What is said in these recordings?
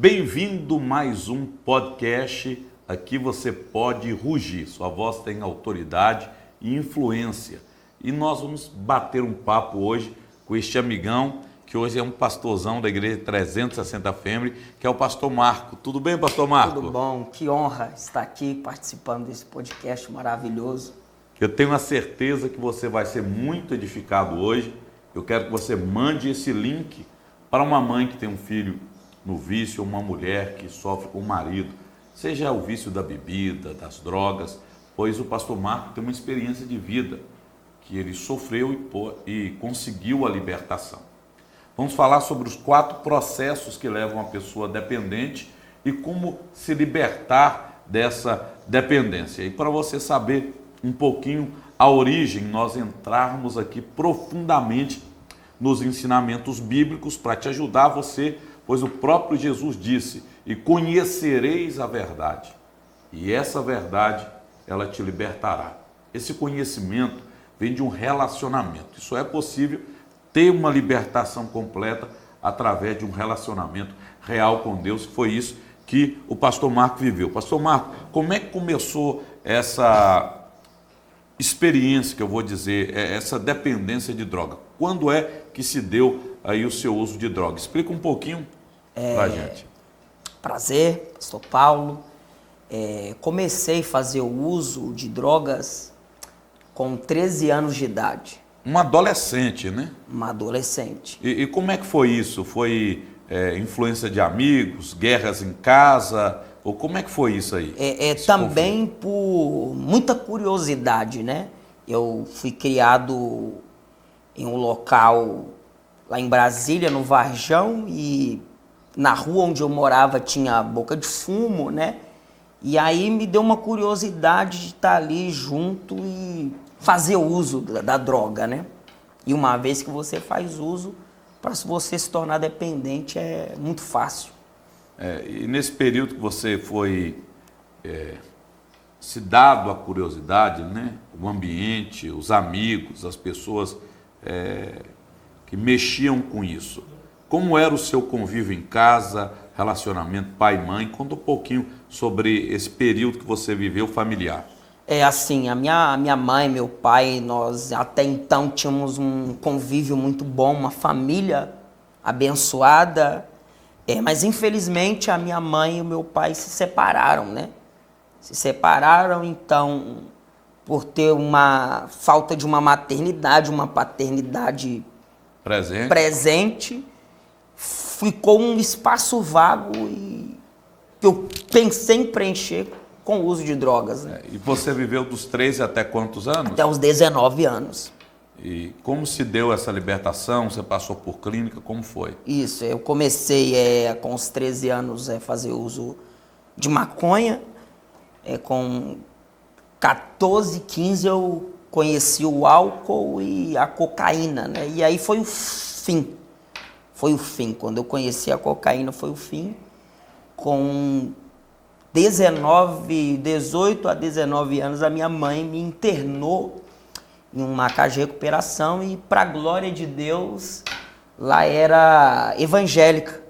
Bem-vindo mais um podcast. Aqui você pode rugir, sua voz tem autoridade e influência. E nós vamos bater um papo hoje com este amigão, que hoje é um pastorzão da Igreja 360 FEMERE, que é o pastor Marco. Tudo bem, pastor Marco? Tudo bom, que honra estar aqui participando desse podcast maravilhoso. Eu tenho a certeza que você vai ser muito edificado hoje. Eu quero que você mande esse link para uma mãe que tem um filho no vício, ou uma mulher que sofre com o marido, seja o vício da bebida, das drogas, pois o pastor Marco tem uma experiência de vida, que ele sofreu e conseguiu a libertação. Vamos falar sobre os 4 processos que levam a pessoa dependente e como se libertar dessa dependência. E para você saber um pouquinho a origem, nós entrarmos aqui profundamente nos ensinamentos bíblicos para te ajudar você, pois o próprio Jesus disse: e conhecereis a verdade, e essa verdade, ela te libertará. Esse conhecimento vem de um relacionamento. Isso é possível ter uma libertação completa através de um relacionamento real com Deus, que foi isso que o pastor Marco viveu. Pastor Marco, como é que começou essa experiência, que eu vou dizer, essa dependência de droga? Quando é que se deu aí o seu uso de droga? Explica um pouquinho pra gente. Prazer, pastor Paulo. Comecei a fazer o uso de drogas com 13 anos de idade. Um adolescente, né? Uma adolescente. E como é que foi isso? Foi influência de amigos, guerras em casa? Ou como é que foi isso aí? Também por muita curiosidade, né? Eu fui criado em um local lá em Brasília, no Varjão, e na rua onde eu morava tinha boca de fumo, né? E aí me deu uma curiosidade de estar ali junto e fazer uso da droga, né? E uma vez que você faz uso, para você se tornar dependente é muito fácil. E nesse período que você foi se dado a curiosidade, né? O ambiente, os amigos, as pessoas que mexiam com isso. Como era o seu convívio em casa, relacionamento pai e mãe? Conta um pouquinho sobre esse período que você viveu familiar. Assim, a minha mãe, meu pai, nós até então tínhamos um convívio muito bom, uma família abençoada, mas infelizmente a minha mãe e o meu pai se separaram, né? Se separaram, então, por ter uma falta de uma maternidade, uma paternidade presente, ficou um espaço vago e que eu pensei em preencher com o uso de drogas. Né? E você viveu dos 13 até quantos anos? Até os 19 anos. E como se deu essa libertação? Você passou por clínica? Como foi? Isso, eu comecei com os 13 anos a fazer uso de maconha. Com 14, 15 eu conheci o álcool e a cocaína, né? E aí foi o fim. Foi o fim. Quando eu conheci a cocaína foi o fim. Com 18 a 19 anos, a minha mãe me internou em uma casa de recuperação e, para a glória de Deus, lá era evangélica,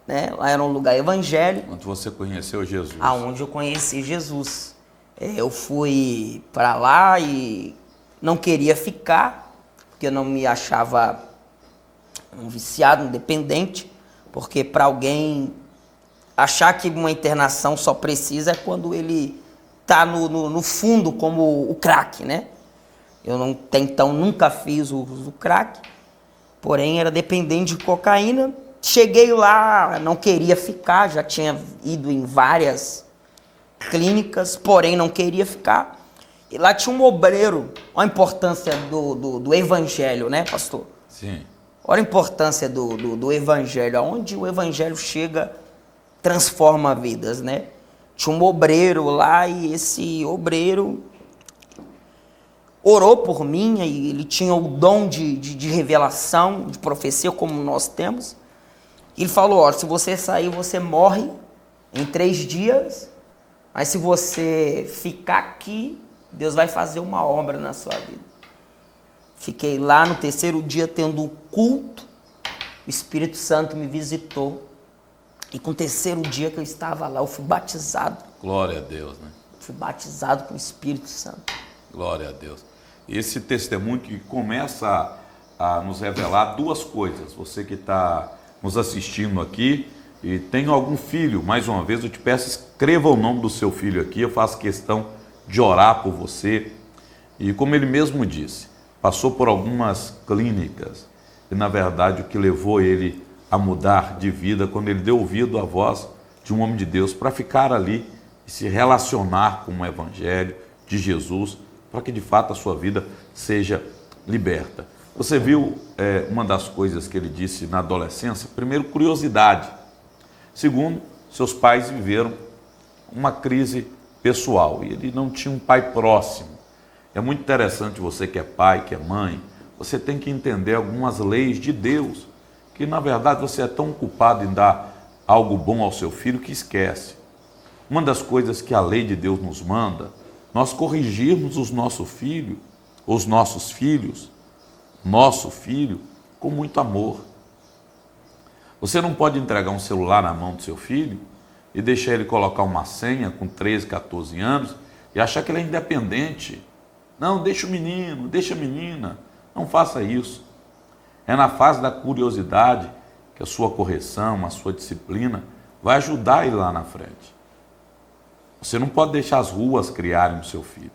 né? Lá era um lugar evangélico. Onde você conheceu Jesus? Aonde eu conheci Jesus. Eu fui para lá e não queria ficar, porque eu não me achava um viciado, um dependente, porque para alguém achar que uma internação só precisa é quando ele está no fundo, como o crack, né? Eu então nunca fiz o uso do crack, porém era dependente de cocaína. Cheguei lá, não queria ficar, já tinha ido em várias clínicas, porém não queria ficar. E lá tinha um obreiro. Olha a importância do evangelho, né, pastor? Sim. Olha a importância do evangelho. Onde o evangelho chega, transforma vidas, né? Tinha um obreiro lá e esse obreiro orou por mim, e ele tinha o dom de revelação, de profecia, como nós temos. Ele falou: ó, se você sair, você morre em 3 dias, mas se você ficar aqui, Deus vai fazer uma obra na sua vida. Fiquei lá no 3º dia tendo um culto, o Espírito Santo me visitou E com o terceiro dia que eu estava lá, eu fui batizado. Glória a Deus, né? Fui batizado com o Espírito Santo. Glória a Deus. Esse testemunho que começa a nos revelar duas coisas. Você que está nos assistindo aqui e tem algum filho, mais uma vez eu te peço, escreva o nome do seu filho aqui, eu faço questão de orar por você. E como ele mesmo disse, passou por algumas clínicas e na verdade o que levou ele a mudar de vida, quando ele deu ouvido à voz de um homem de Deus para ficar ali e se relacionar com o Evangelho de Jesus, para que de fato a sua vida seja liberta. Você viu uma das coisas que ele disse na adolescência? Primeiro, curiosidade. Segundo, seus pais viveram uma crise pessoal e ele não tinha um pai próximo. É muito interessante você que é pai, que é mãe, você tem que entender algumas leis de Deus, que na verdade você é tão ocupado em dar algo bom ao seu filho que esquece. Uma das coisas que a lei de Deus nos manda, nós corrigirmos nosso filho, nosso filho, com muito amor. Você não pode entregar um celular na mão do seu filho e deixar ele colocar uma senha com 13, 14 anos e achar que ele é independente. Não, deixa o menino, deixa a menina. Não faça isso. É na fase da curiosidade que a sua correção, a sua disciplina vai ajudar ele lá na frente. Você não pode deixar as ruas criarem o seu filho,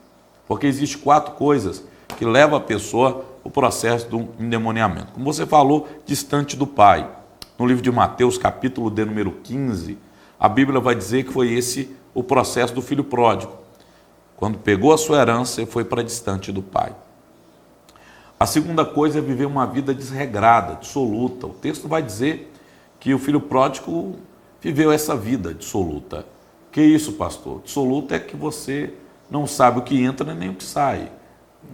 porque existem 4 coisas que levam a pessoa ao processo do endemoniamento. Como você falou, distante do pai. No livro de Mateus, capítulo de número 15, a Bíblia vai dizer que foi esse o processo do filho pródigo. Quando pegou a sua herança e foi para distante do pai. A segunda coisa é viver uma vida desregrada, dissoluta. O texto vai dizer que o filho pródigo viveu essa vida dissoluta. Que isso, pastor? Dissoluta é que você não sabe o que entra nem o que sai.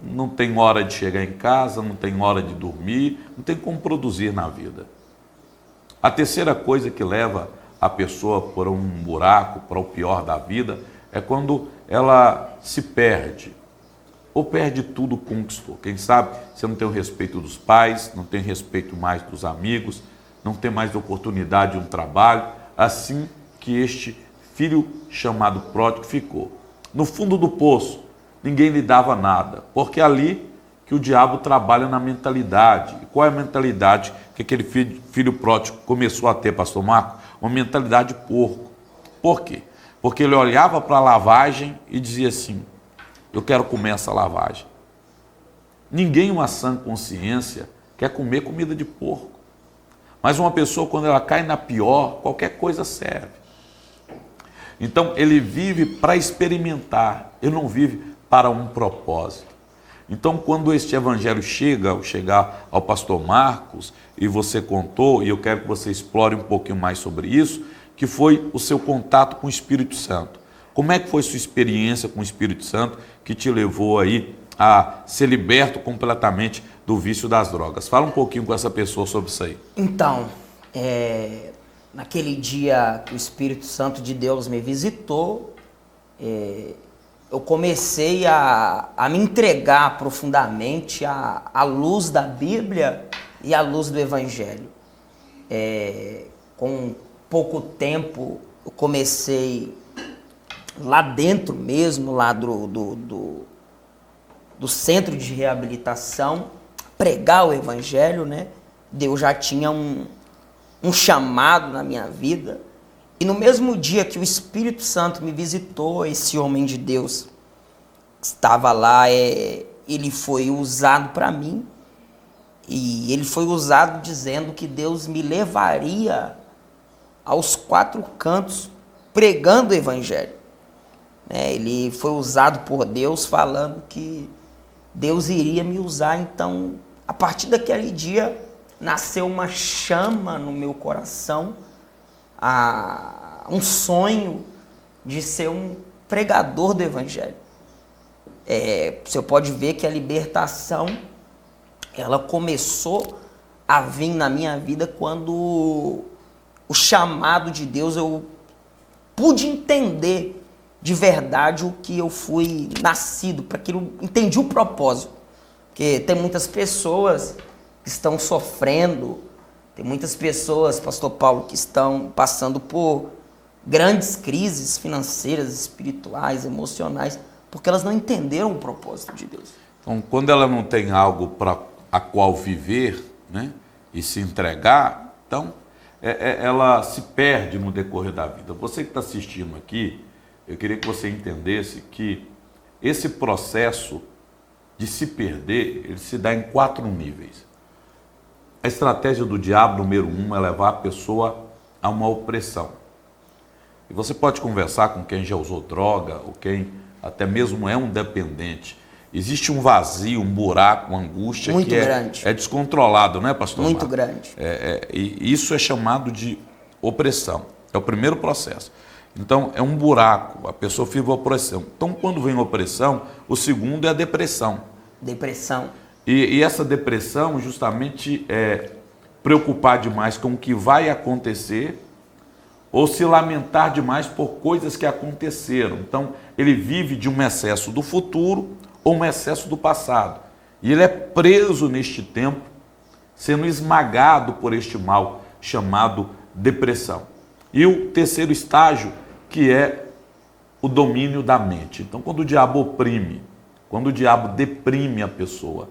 Não tem hora de chegar em casa, não tem hora de dormir, não tem como produzir na vida. A terceira coisa que leva a pessoa por um buraco, para o pior da vida, é quando ela se perde. Ou perde tudo que conquistou. Quem sabe você não tem o respeito dos pais, não tem respeito mais dos amigos, não tem mais oportunidade de um trabalho, assim que este filho chamado pródigo ficou. No fundo do poço, ninguém lhe dava nada, porque é ali que o diabo trabalha na mentalidade. E qual é a mentalidade que aquele filho pródigo começou a ter, pastor Marco? Uma mentalidade de porco. Por quê? Porque ele olhava para a lavagem e dizia assim, eu quero comer essa lavagem. Ninguém, uma sã consciência, quer comer comida de porco. Mas uma pessoa, quando ela cai na pior, qualquer coisa serve. Então, ele vive para experimentar, ele não vive para um propósito. Então, quando este evangelho chegar ao pastor Marcos, e você contou, e eu quero que você explore um pouquinho mais sobre isso, que foi o seu contato com o Espírito Santo. Como é que foi sua experiência com o Espírito Santo que te levou aí a ser liberto completamente do vício das drogas? Fala um pouquinho com essa pessoa sobre isso aí. Então, naquele dia que o Espírito Santo de Deus me visitou, eu comecei a me entregar profundamente à luz da Bíblia e à luz do Evangelho. Com pouco tempo, eu comecei lá dentro mesmo, lá do centro de reabilitação, pregar o Evangelho, né? Deus já tinha um chamado na minha vida. E no mesmo dia que o Espírito Santo me visitou, esse homem de Deus estava lá, ele foi usado para mim. E ele foi usado dizendo que Deus me levaria aos 4 cantos pregando o Evangelho. Ele foi usado por Deus falando que Deus iria me usar. Então, a partir daquele dia, nasceu uma chama no meu coração, um sonho de ser um pregador do Evangelho. Você pode ver que a libertação, ela começou a vir na minha vida quando o chamado de Deus, eu pude entender de verdade o que eu fui nascido, para que eu entendi o propósito. Porque tem muitas pessoas que estão sofrendo Tem muitas pessoas, pastor Paulo, que estão passando por grandes crises financeiras, espirituais, emocionais, porque elas não entenderam o propósito de Deus. Então, quando ela não tem algo para a qual viver, né, e se entregar, então ela se perde no decorrer da vida. Você que está assistindo aqui, eu queria que você entendesse que esse processo de se perder, ele se dá em 4 níveis. A estratégia do diabo, número 1, é levar a pessoa a uma opressão. E você pode conversar com quem já usou droga, ou quem até mesmo é um dependente. Existe um vazio, um buraco, uma angústia muito que grande. É descontrolado, né, pastor? Muito Marco? grande. E isso é chamado de opressão. É o primeiro processo. Então, é um buraco, a pessoa vive a opressão. Então, quando vem a opressão, o segundo é a depressão. Depressão. E essa depressão justamente é preocupar demais com o que vai acontecer ou se lamentar demais por coisas que aconteceram. Então, ele vive de um excesso do futuro ou um excesso do passado. E ele é preso neste tempo, sendo esmagado por este mal chamado depressão. E o terceiro estágio, que é o domínio da mente. Então, quando o diabo oprime, quando o diabo deprime a pessoa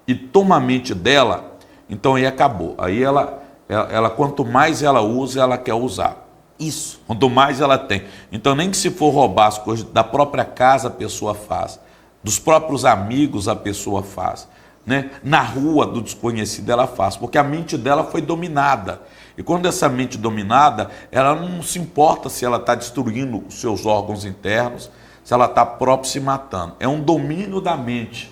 e toma a mente dela, então aí acabou. Aí ela quanto mais ela usa, ela quer usar. Isso. Quanto mais ela tem. Então, nem que se for roubar as coisas da própria casa, a pessoa faz. Dos próprios amigos, a pessoa faz. Né? Na rua do desconhecido, ela faz. Porque a mente dela foi dominada. E quando essa mente dominada, ela não se importa se ela está destruindo os seus órgãos internos, se ela está próprio se matando. É um domínio da mente.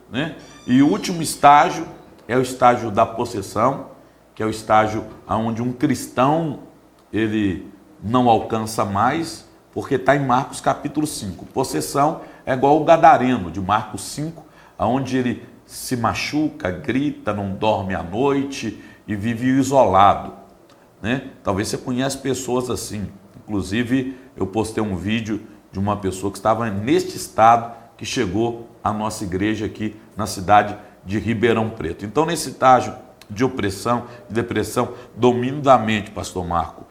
Né? E o último estágio é o estágio da possessão, que é o estágio onde um cristão ele não alcança mais, porque está em Marcos capítulo 5. Possessão é igual o gadareno de Marcos 5, onde ele se machuca, grita, não dorme à noite e vive isolado. Né? Talvez você conheça pessoas assim. Inclusive, eu postei um vídeo de uma pessoa que estava neste estado, que chegou à nossa igreja aqui na cidade de Ribeirão Preto. Então, nesse estágio de opressão, de depressão, domínio da mente, pastor Marco,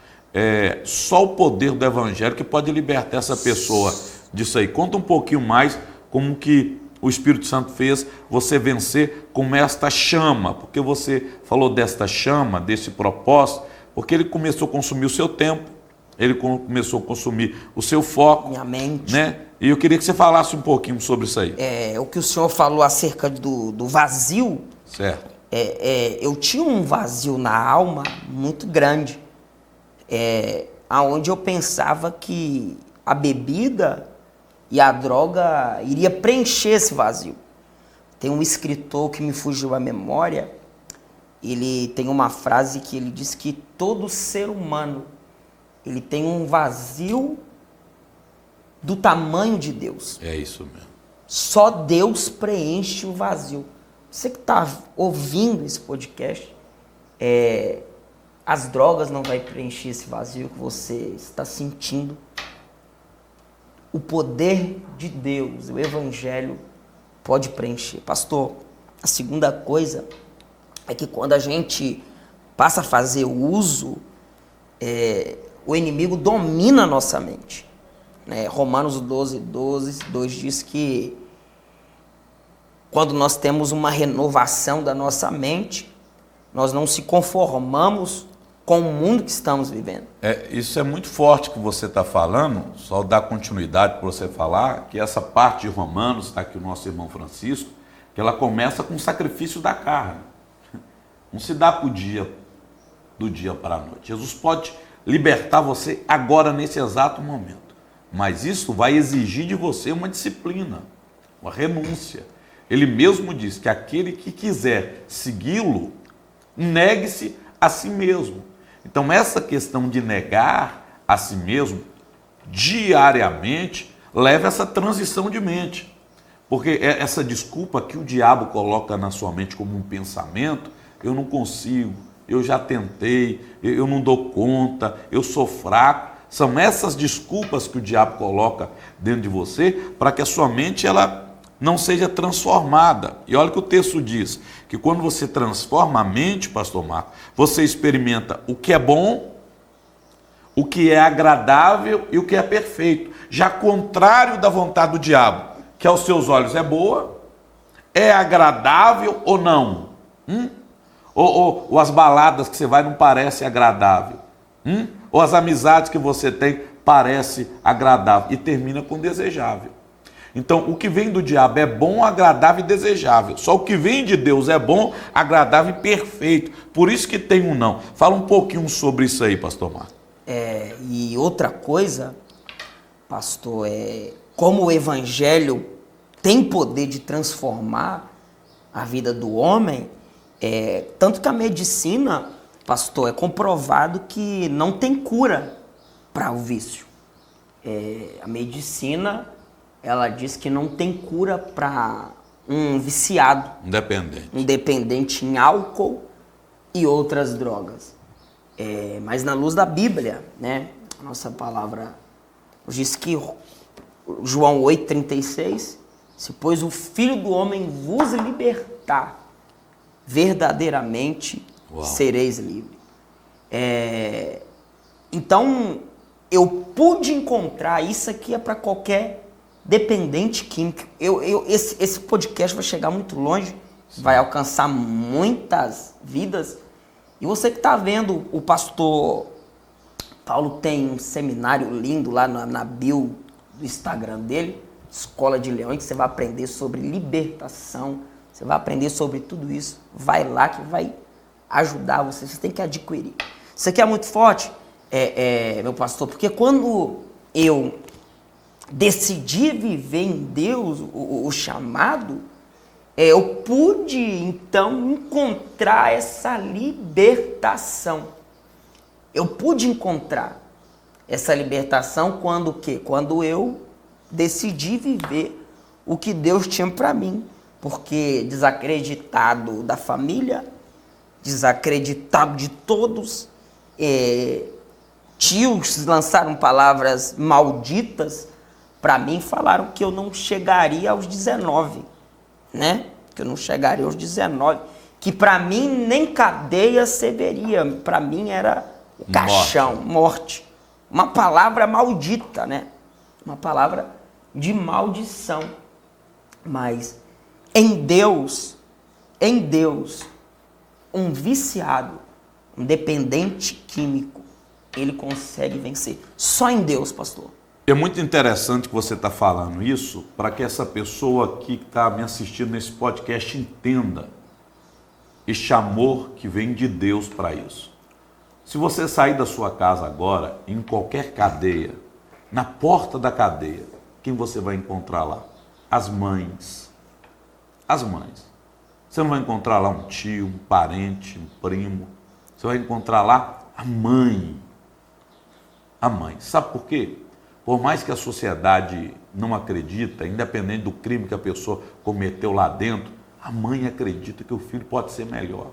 só o poder do evangelho que pode libertar essa pessoa disso aí. Conta um pouquinho mais como que o Espírito Santo fez você vencer com esta chama, porque você falou desta chama, desse propósito, porque ele começou a consumir o seu tempo, ele começou a consumir o seu foco, minha mente. Né? E eu queria que você falasse um pouquinho sobre isso aí. O que o senhor falou acerca do vazio. Certo. Eu tinha um vazio na alma muito grande, aonde eu pensava que a bebida e a droga iria preencher esse vazio. Tem um escritor que me fugiu à memória, ele tem uma frase que ele diz que todo ser humano ele tem um vazio do tamanho de Deus. É isso mesmo. Só Deus preenche o vazio. Você que está ouvindo esse podcast, as drogas não vai preencher esse vazio que você está sentindo. O poder de Deus, o Evangelho, pode preencher. Pastor, a segunda coisa é que quando a gente passa a fazer o uso, o inimigo domina a nossa mente. Né? Romanos 12:2 diz que quando nós temos uma renovação da nossa mente, nós não se conformamos com o mundo que estamos vivendo. Isso é muito forte que você está falando, só dar continuidade para você falar, que essa parte de Romanos, está aqui o nosso irmão Francisco, que ela começa com o sacrifício da carne. Não se dá do dia para a noite. Jesus pode libertar você agora, nesse exato momento. Mas isso vai exigir de você uma disciplina, uma renúncia. Ele mesmo diz que aquele que quiser segui-lo, negue-se a si mesmo. Então, essa questão de negar a si mesmo diariamente leva a essa transição de mente. Porque essa desculpa que o diabo coloca na sua mente como um pensamento, eu não consigo, eu já tentei, eu não dou conta, eu sou fraco. São essas desculpas que o diabo coloca dentro de você para que a sua mente ela não seja transformada. E olha o que o texto diz, que quando você transforma a mente, pastor Marco, você experimenta o que é bom, o que é agradável e o que é perfeito. Já contrário da vontade do diabo, que aos seus olhos é boa, é agradável ou não? Ou as baladas que você vai não parece agradável? Ou as amizades que você tem parece agradável e termina com desejável. Então, o que vem do diabo é bom, agradável e desejável. Só o que vem de Deus é bom, agradável e perfeito. Por isso que tem um não. Fala um pouquinho sobre isso aí, pastor Marco. E outra coisa, pastor, como o evangelho tem poder de transformar a vida do homem, tanto que a medicina, pastor, é comprovado que não tem cura para o vício. A medicina, ela diz que não tem cura para um viciado, um dependente em álcool e outras drogas. Mas na luz da Bíblia, né, a nossa palavra diz que João 8,36, se pois o Filho do Homem vos libertar, verdadeiramente sereis livres. Então, eu pude encontrar, isso aqui é para qualquer dependente químico. Esse podcast vai chegar muito longe, vai alcançar muitas vidas. E você que está vendo, o pastor Paulo tem um seminário lindo lá na bio do Instagram dele, Escola de Leões, que você vai aprender sobre libertação, você vai aprender sobre tudo isso. Vai lá que vai ajudar você, você tem que adquirir. Isso aqui é muito forte, meu pastor, porque quando eu decidi viver em Deus, o chamado, eu pude, então, encontrar essa libertação. Eu pude encontrar essa libertação quando o quê? Quando eu decidi viver o que Deus tinha para mim. Porque desacreditado da família, desacreditado de todos, tios lançaram palavras malditas para mim, falaram que eu não chegaria aos 19, né? Que eu não chegaria aos 19, que para mim nem cadeia serviria, para mim era o caixão, morte. Uma palavra maldita, né? Uma palavra de maldição. Mas em Deus, um viciado, um dependente químico, ele consegue vencer. Só em Deus, pastor. É muito interessante que você está falando isso, para que essa pessoa aqui que está me assistindo nesse podcast entenda este amor que vem de Deus para isso. Se você sair da sua casa agora, em qualquer cadeia, na porta da cadeia, quem você vai encontrar lá? As mães. As mães. Você não vai encontrar lá um tio, um parente, um primo. Você vai encontrar lá a mãe. A mãe. Sabe por quê? Por mais que a sociedade não acredita, independente do crime que a pessoa cometeu lá dentro, a mãe acredita que o filho pode ser melhor.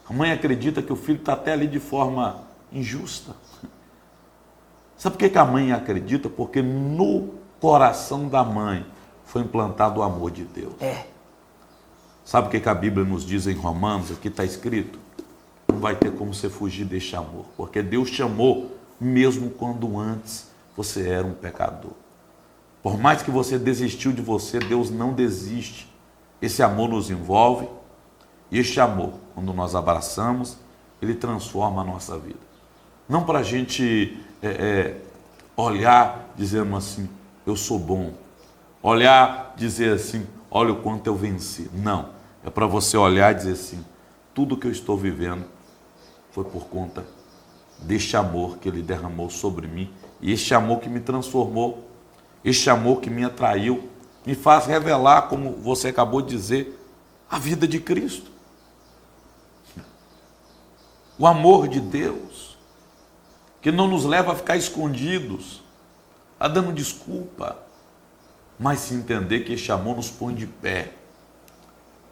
A mãe acredita que o filho está até ali de forma injusta. Sabe por que a mãe acredita? Porque no coração da mãe foi implantado o amor de Deus. Sabe o que a Bíblia nos diz em Romanos? Aqui está escrito: não vai ter como você fugir deste amor, porque Deus te amou mesmo quando antes você era um pecador. Por mais que você desistiu de você, Deus não desiste. Esse amor nos envolve, e este amor, quando nós abraçamos, ele transforma a nossa vida. Não para a gente olhar dizendo assim, eu sou bom. Olhar, dizer assim, olha o quanto eu venci. Não, é para você olhar e dizer assim, tudo que eu estou vivendo foi por conta deste amor que ele derramou sobre mim, e este amor que me transformou, este amor que me atraiu, me faz revelar, como você acabou de dizer, a vida de Cristo. O amor de Deus, que não nos leva a ficar escondidos, a dando desculpa, mas se entender que este amor nos põe de pé,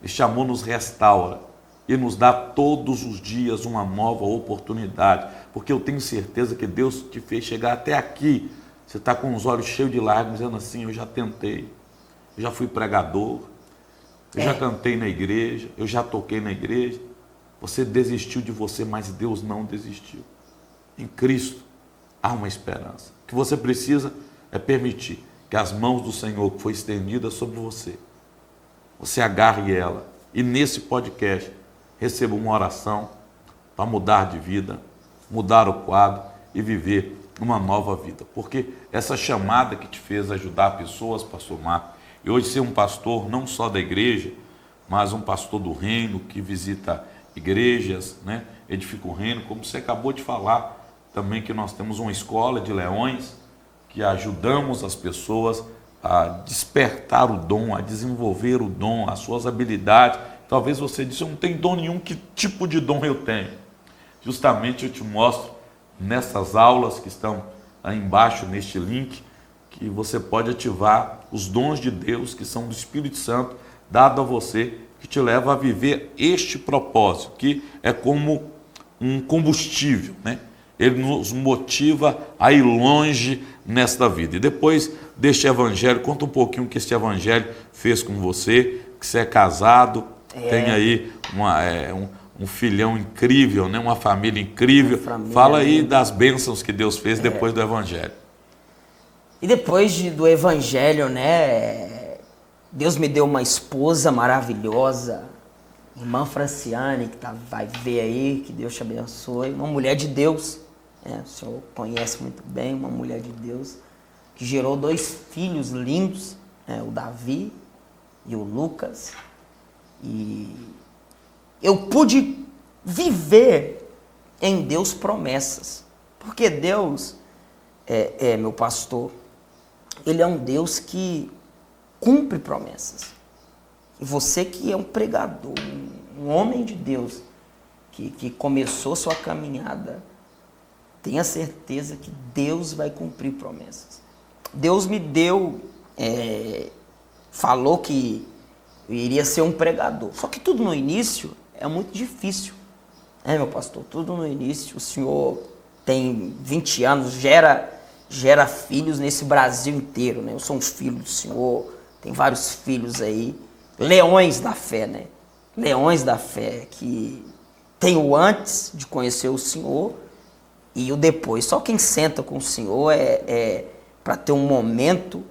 este amor nos restaura e nos dá todos os dias uma nova oportunidade, porque eu tenho certeza que Deus te fez chegar até aqui. Você está com os olhos cheios de lágrimas, dizendo assim, eu já tentei, eu já fui pregador, eu já cantei na igreja, eu já toquei na igreja. Você desistiu de você, mas Deus não desistiu. Em Cristo há uma esperança. O que você precisa é permitir que as mãos do Senhor que foi estendida sobre você agarre ela. E nesse podcast receba uma oração para mudar de vida, mudar o quadro e viver uma nova vida. Porque essa chamada que te fez ajudar pessoas, pastor Marco, e hoje ser um pastor não só da igreja, mas um pastor do reino que visita igrejas, né? Edifica o reino, como você acabou de falar também, que nós temos uma escola de leões que ajudamos as pessoas a despertar o dom, a desenvolver o dom, as suas habilidades. Talvez você disse, eu não tenho dom nenhum, que tipo de dom eu tenho? Justamente eu te mostro nessas aulas que estão aí embaixo neste link, que você pode ativar os dons de Deus, que são do Espírito Santo, dado a você, que te leva a viver este propósito, que é como um combustível, né? Ele nos motiva a ir longe nesta vida. E depois deste evangelho, conta um pouquinho o que este evangelho fez com você, que você é casado, tem aí um filhão incrível, né? Uma família incrível. Fala aí das bênçãos que Deus fez depois do evangelho. E depois do evangelho, né? Deus me deu uma esposa maravilhosa, irmã Franciane, que vai ver aí, que Deus te abençoe, uma mulher de Deus, o senhor conhece muito bem, uma mulher de Deus, que gerou 2 filhos lindos, o Davi e o Lucas, e eu pude viver em Deus promessas, porque Deus, meu pastor, Ele é um Deus que cumpre promessas. E você que é um pregador, um homem de Deus, que começou sua caminhada, tenha certeza que Deus vai cumprir promessas. Deus me deu, falou que eu iria ser um pregador. Só que tudo no início é muito difícil. Meu pastor, tudo no início. O senhor tem 20 anos, gera filhos nesse Brasil inteiro, né? Eu sou um filho do senhor, tem vários filhos aí. Leões da fé, né? Leões da fé, que tem o antes de conhecer o Senhor e o depois. Só quem senta com o Senhor para ter um momento,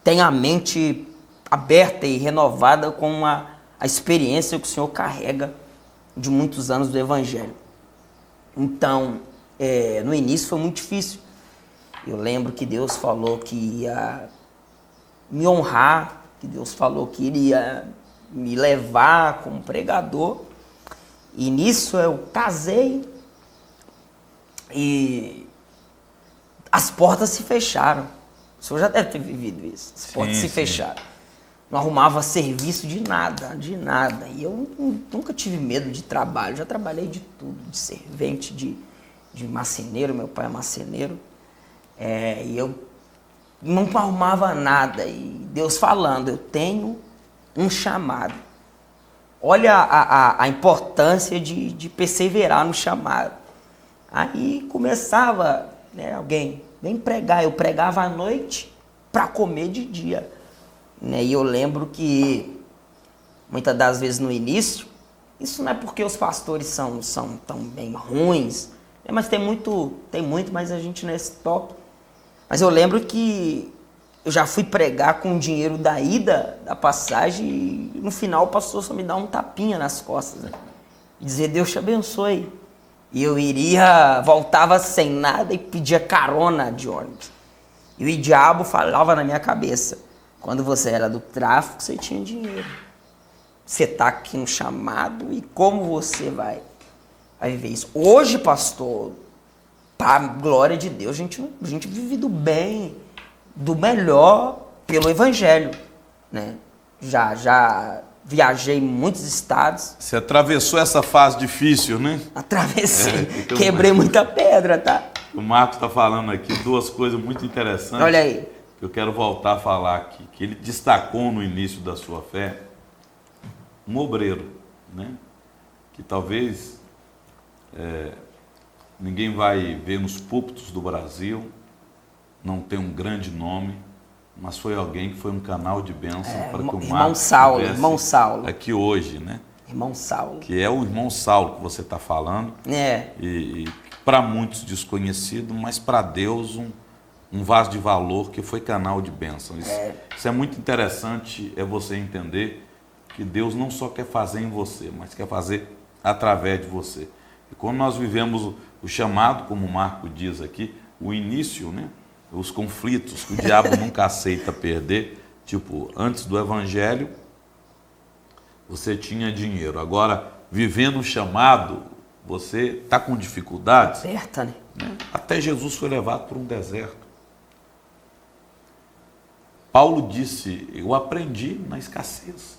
tem a mente aberta e renovada com a experiência que o Senhor carrega de muitos anos do Evangelho. Então, no início foi muito difícil. Eu lembro que Deus falou que ia me honrar, que Deus falou que iria me levar como pregador. E nisso eu casei e as portas se fecharam. O senhor já deve ter vivido isso. As portas se fecharam. Não arrumava serviço de nada. E eu nunca tive medo de trabalho. Já trabalhei de tudo, de servente, de marceneiro. Meu pai é marceneiro. E eu não arrumava nada. E Deus falando, eu tenho um chamado. Olha a importância de perseverar no chamado. Aí começava, alguém, vem pregar. Eu pregava à noite para comer de dia. E eu lembro que muitas das vezes no início, isso não é porque os pastores são tão bem ruins, mas tem muito, mas a gente não é esse top. Mas eu lembro que eu já fui pregar com o dinheiro da ida, da passagem, e no final o pastor só me dá um tapinha nas costas, né? E dizer, Deus te abençoe. E eu voltava sem nada e pedia carona de ônibus. E o diabo falava na minha cabeça, quando você era do tráfico, você tinha dinheiro. Você está aqui no chamado e como você vai viver isso? Hoje, pastor, para a glória de Deus, a gente vive do bem, do melhor pelo Evangelho, né? Já viajei em muitos estados. Você atravessou essa fase difícil, né? Atravessei, quebrei muita pedra, tá? O Marcos está falando aqui 2 coisas muito interessantes. Olha aí. Que eu quero voltar a falar aqui, que ele destacou no início da sua fé, um obreiro, né? Que talvez ninguém vai ver nos púlpitos do Brasil, não tem um grande nome, mas foi alguém que foi um canal de bênção para que o irmão Marcos Saulo, estivesse irmão Saulo. aqui hoje, né? Irmão Saulo. Que é o irmão Saulo que você está falando. É. E para muitos desconhecido, mas para Deus um vaso de valor que foi canal de bênção. Isso é muito interessante, é você entender que Deus não só quer fazer em você, mas quer fazer através de você. E quando nós vivemos o chamado, como o Marco diz aqui, o início, né? Os conflitos que o diabo nunca aceita perder, tipo, antes do evangelho, você tinha dinheiro. Agora, vivendo o chamado, você está com dificuldades. Aperta, né? Até Jesus foi levado para um deserto. Paulo disse, eu aprendi na escassez.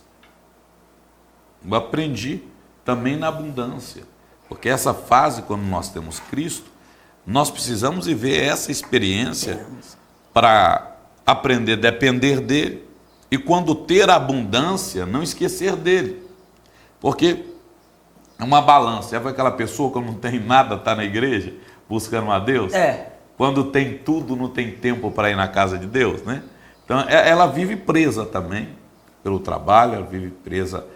Eu aprendi também na abundância. Porque essa fase, quando nós temos Cristo, nós precisamos viver essa experiência para aprender a depender dele. E quando ter abundância, não esquecer dele. Porque é uma balança. Já foi aquela pessoa que não tem nada, está na igreja, buscando a Deus? Quando tem tudo, não tem tempo para ir na casa de Deus, né? Então, ela vive presa também pelo trabalho, ela vive presa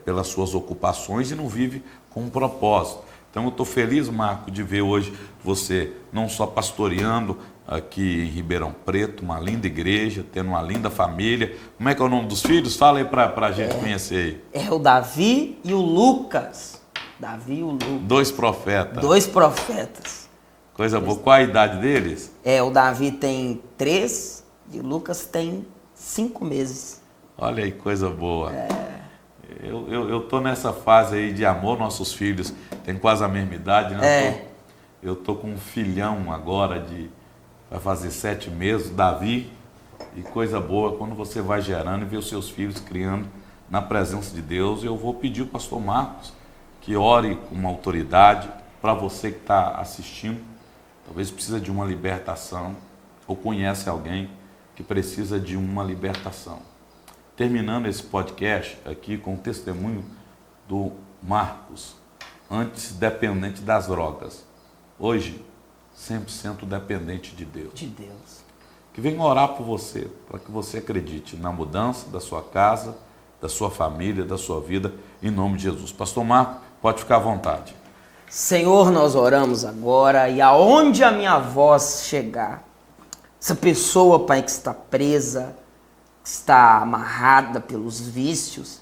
pelas suas ocupações e não vive com um propósito. Então, eu estou feliz, Marco, de ver hoje você não só pastoreando aqui em Ribeirão Preto, uma linda igreja, tendo uma linda família. Como é que é o nome dos filhos? Fala aí para a gente conhecer aí. É o Davi e o Lucas. Davi e o Lucas. 2 profetas. 2 profetas. Coisa boa. Qual a idade deles? O Davi tem 3 e o Lucas tem 5 meses. Olha aí, coisa boa. Eu tô nessa fase aí de amor, nossos filhos têm quase a mesma idade, né? Eu tô com um filhão agora vai fazer 7 meses, Davi, e coisa boa quando você vai gerando e vê os seus filhos criando na presença de Deus. Eu vou pedir ao pastor Marcos que ore com uma autoridade para você que está assistindo, talvez precisa de uma libertação ou conhece alguém que precisa de uma libertação. Terminando esse podcast aqui com o testemunho do Marcos, antes dependente das drogas, hoje 100% dependente de Deus. De Deus. Que venha orar por você, para que você acredite na mudança da sua casa, da sua família, da sua vida, em nome de Jesus. Pastor Marco, pode ficar à vontade. Senhor, nós oramos agora e aonde a minha voz chegar, essa pessoa, Pai, que está presa, que está amarrada pelos vícios,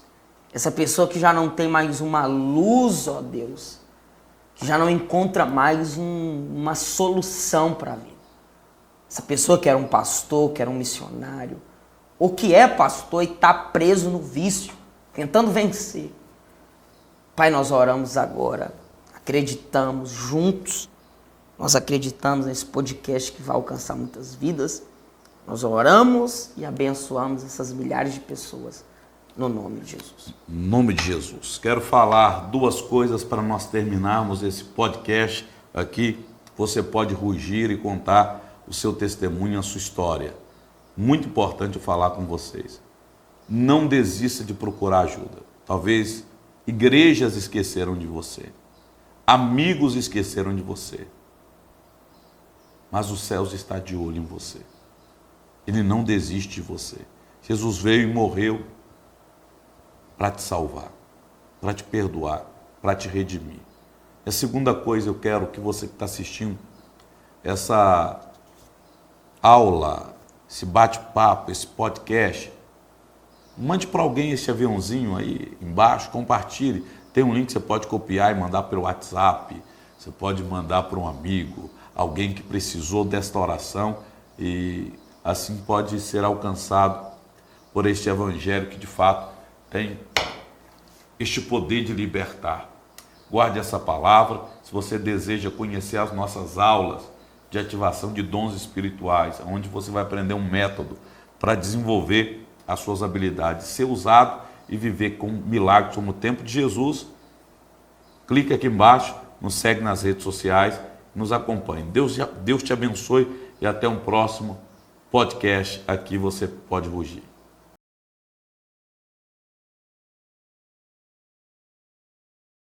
essa pessoa que já não tem mais uma luz, ó Deus, que já não encontra mais uma solução para a vida. Essa pessoa que era um pastor, que era um missionário, ou que é pastor e está preso no vício, tentando vencer. Pai, nós oramos agora, acreditamos juntos, nós acreditamos nesse podcast que vai alcançar muitas vidas. Nós oramos e abençoamos essas milhares de pessoas, no nome de Jesus. Em nome de Jesus. Quero falar 2 coisas para nós terminarmos esse podcast aqui. Você pode rugir e contar o seu testemunho, a sua história. Muito importante eu falar com vocês. Não desista de procurar ajuda. Talvez igrejas esqueceram de você. Amigos esqueceram de você. Mas os céus está de olho em você. Ele não desiste de você. Jesus veio e morreu para te salvar, para te perdoar, para te redimir. E a segunda coisa, eu quero que você que está assistindo essa aula, esse bate-papo, esse podcast, mande para alguém esse aviãozinho aí embaixo, compartilhe. Tem um link que você pode copiar e mandar pelo WhatsApp, você pode mandar para um amigo, alguém que precisou desta oração e assim pode ser alcançado por este evangelho que de fato tem este poder de libertar. Guarde essa palavra. Se você deseja conhecer as nossas aulas de ativação de dons espirituais, onde você vai aprender um método para desenvolver as suas habilidades, ser usado e viver com milagres como o tempo de Jesus, clique aqui embaixo, nos segue nas redes sociais, nos acompanhe. Deus te abençoe e até um próximo podcast aqui você pode rugir.